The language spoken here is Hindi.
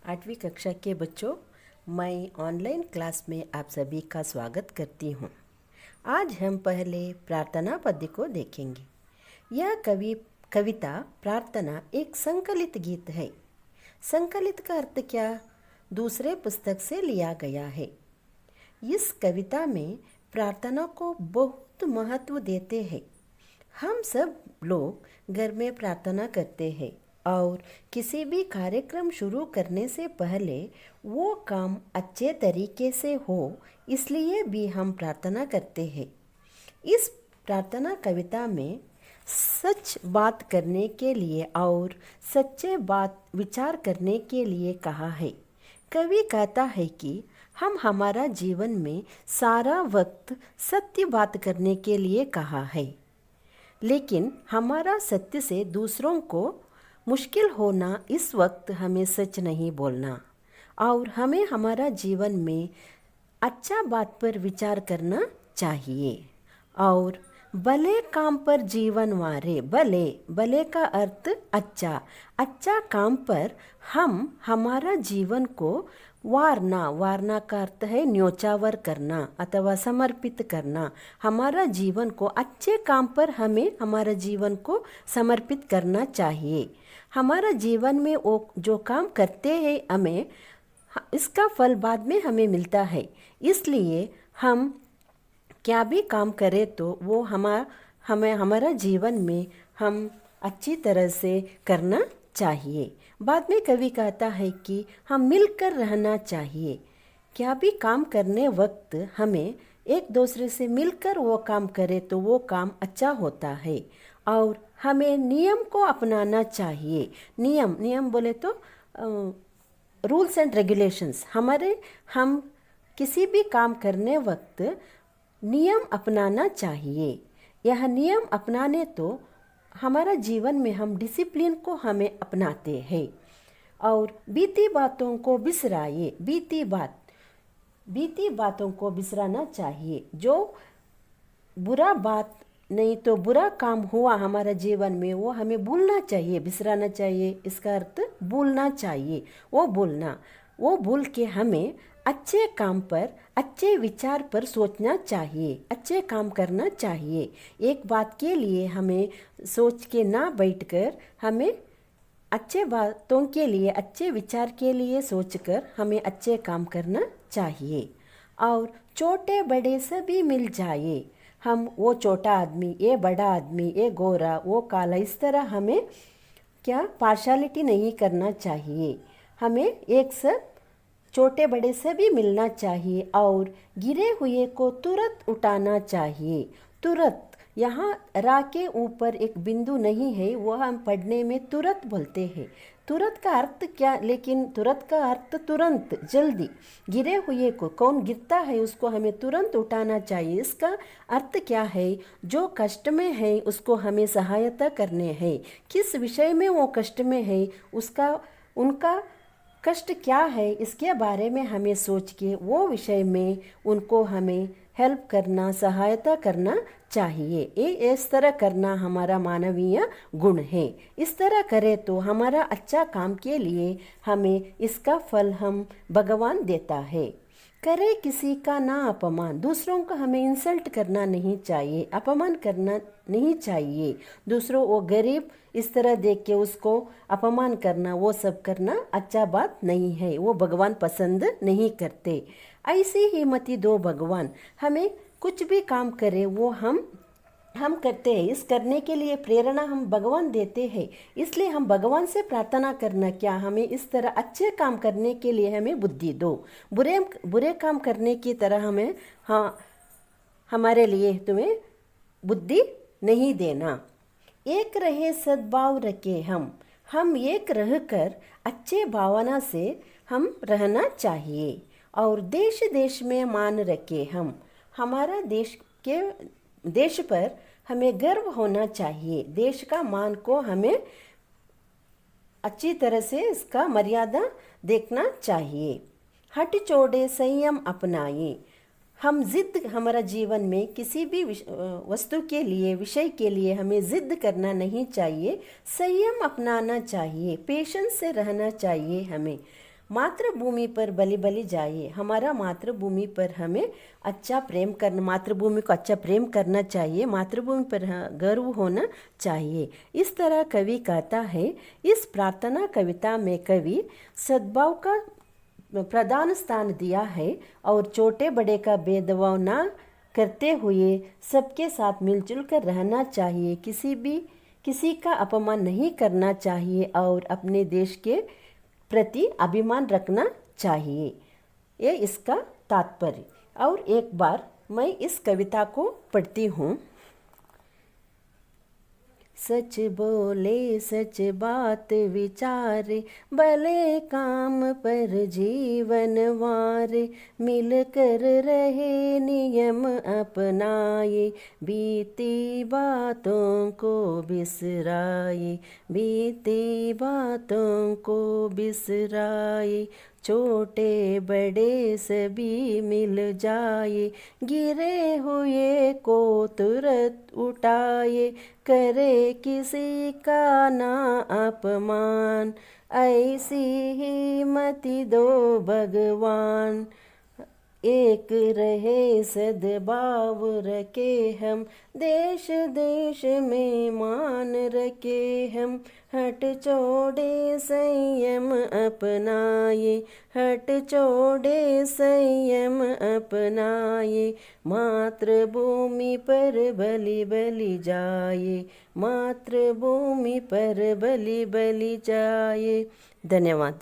8वीं कक्षा के बच्चों, मैं ऑनलाइन क्लास में आप सभी का स्वागत करती हूँ। आज हम पहले प्रार्थना पद्य को देखेंगे। यह कविता प्रार्थना एक संकलित गीत है। संकलित का अर्थ क्या? दूसरे पुस्तक से लिया गया है। इस कविता में प्रार्थना को बहुत महत्व देते हैं। हम सब लोग घर में प्रार्थना करते हैं और किसी भी कार्यक्रम शुरू करने से पहले वो काम अच्छे तरीके से हो, इसलिए भी हम प्रार्थना करते हैं। इस प्रार्थना कविता में सच बात करने के लिए और सच्चे बात विचार करने के लिए कहा है। कवि कहता है कि हम हमारा जीवन में सारा वक्त सत्य बात करने के लिए कहा है, लेकिन हमारा सत्य से दूसरों को मुश्किल होना, इस वक्त हमें सच नहीं बोलना और हमें हमारा जीवन में अच्छा बात पर विचार करना चाहिए। और भले काम पर जीवन वारे, भले का अर्थ अच्छा काम पर हम हमारा जीवन को वारना का अर्थ है न्योछावर करना अथवा समर्पित करना। हमारा जीवन को अच्छे काम पर हमें हमारा जीवन को समर्पित करना चाहिए। हमारा जीवन में वो जो काम करते हैं, हमें इसका फल बाद में हमें मिलता है। इसलिए हम क्या भी काम करें तो वो हमें हमारा जीवन में हम अच्छी तरह से करना चाहिए। बाद में कवि कहता है कि हम मिलकर रहना चाहिए। क्या भी काम करने वक्त हमें एक दूसरे से मिलकर वो काम करें तो वो काम अच्छा होता है। और हमें नियम को अपनाना चाहिए। नियम बोले तो रूल्स एंड रेगुलेशंस। हम किसी भी काम करने वक्त नियम अपनाना चाहिए। यह नियम अपनाने तो हमारा जीवन में हम डिसिप्लिन को हमें अपनाते हैं। और बीती बातों को बिसराइए। बीती बातों को बिसराना चाहिए। जो बुरा बात नहीं तो बुरा काम हुआ हमारा जीवन में, वो हमें भूलना चाहिए, बिसराना चाहिए। इसका अर्थ भूलना चाहिए। वो भूल के हमें अच्छे काम पर, अच्छे विचार पर सोचना चाहिए, अच्छे काम करना चाहिए। एक बात के लिए हमें सोच के ना बैठकर हमें अच्छे बातों के लिए, अच्छे विचार के लिए सोचकर हमें अच्छे काम करना चाहिए। और छोटे बड़े सभी मिल जाए। हम वो छोटा आदमी, ये बड़ा आदमी, ये गोरा, वो काला, इस तरह हमें क्या पार्शलिटी नहीं करना चाहिए। हमें एक सब छोटे बड़े सभी मिलना चाहिए और गिरे हुए को तुरंत उठाना चाहिए। तुरंत, यहाँ रा के ऊपर एक बिंदु नहीं है, वह हम पढ़ने में तुरंत बोलते हैं। तुरंत का अर्थ क्या? लेकिन तुरंत का अर्थ तुरंत, जल्दी। गिरे हुए को, कौन गिरता है उसको हमें तुरंत उठाना चाहिए। इसका अर्थ क्या है? जो कष्ट में है उसको हमें सहायता करने है। किस विषय में वो कष्ट में है, उनका कष्ट क्या है, इसके बारे में हमें सोच के वो विषय में उनको हमें हेल्प करना, सहायता करना चाहिए। इस तरह करना हमारा मानवीय गुण है। इस तरह करें तो हमारा अच्छा काम के लिए हमें इसका फल हम भगवान देता है। करे किसी का ना अपमान। दूसरों को हमें इंसल्ट करना नहीं चाहिए, अपमान करना नहीं चाहिए। दूसरों वो गरीब इस तरह देख के उसको अपमान करना, वो सब करना अच्छा बात नहीं है। वो भगवान पसंद नहीं करते। ऐसी ही मति दो भगवान। हमें कुछ भी काम करे वो हम करते हैं। इस करने के लिए प्रेरणा हम भगवान देते हैं। इसलिए हम भगवान से प्रार्थना करना, क्या हमें इस तरह अच्छे काम करने के लिए हमें बुद्धि दो, बुरे काम करने की तरह हमें हमारे लिए तुम्हें बुद्धि नहीं देना। एक रहे सद्भाव रखे हम एक रहकर अच्छे भावना से हम रहना चाहिए। और देश देश में मान रखे हमारा देश पर हमें गर्व होना चाहिए। देश का मान को हमें अच्छी तरह से इसका मर्यादा देखना चाहिए। हट छोड़े संयम अपनाए। हम जिद, हमारा जीवन में किसी भी वस्तु के लिए, विषय के लिए हमें जिद करना नहीं चाहिए। संयम अपनाना चाहिए, पेशेंस से रहना चाहिए। हमें मातृभूमि पर बलि बलि जाइए। हमारा मातृभूमि पर हमें अच्छा प्रेम करना, मातृभूमि को अच्छा प्रेम करना चाहिए, मातृभूमि पर गर्व होना चाहिए। इस तरह कवि कहता है। इस प्रार्थना कविता में कवि सद्भाव का प्रधान स्थान दिया है और छोटे बड़े का भेदभाव ना करते हुए सबके साथ मिलजुल कर रहना चाहिए। किसी का अपमान नहीं करना चाहिए और अपने देश के प्रति अभिमान रखना चाहिए। ये इसका तात्पर्य। और एक बार मैं इस कविता को पढ़ती हूँ। सच बोले सच बात विचारे, भले काम पर जीवन वारे, मिलकर रहे नियम अपनाए, बीती बातों को बिसराए, बीती बातों को बिसराए, छोटे बड़े सभी मिल जाए, गिरे हुए को तुरंत उठाए, करे किसी का ना अपमान, ऐसी ही मति दो भगवान। एक रहे सद्भाव रखे हम, देश देश में मान रखे हम, हट छोड़े संयम अपनाए, हट छोड़े संयम अपनाए, मातृभूमि पर बलि बलि जाए, मातृभूमि पर बलि बलि जाए। धन्यवाद।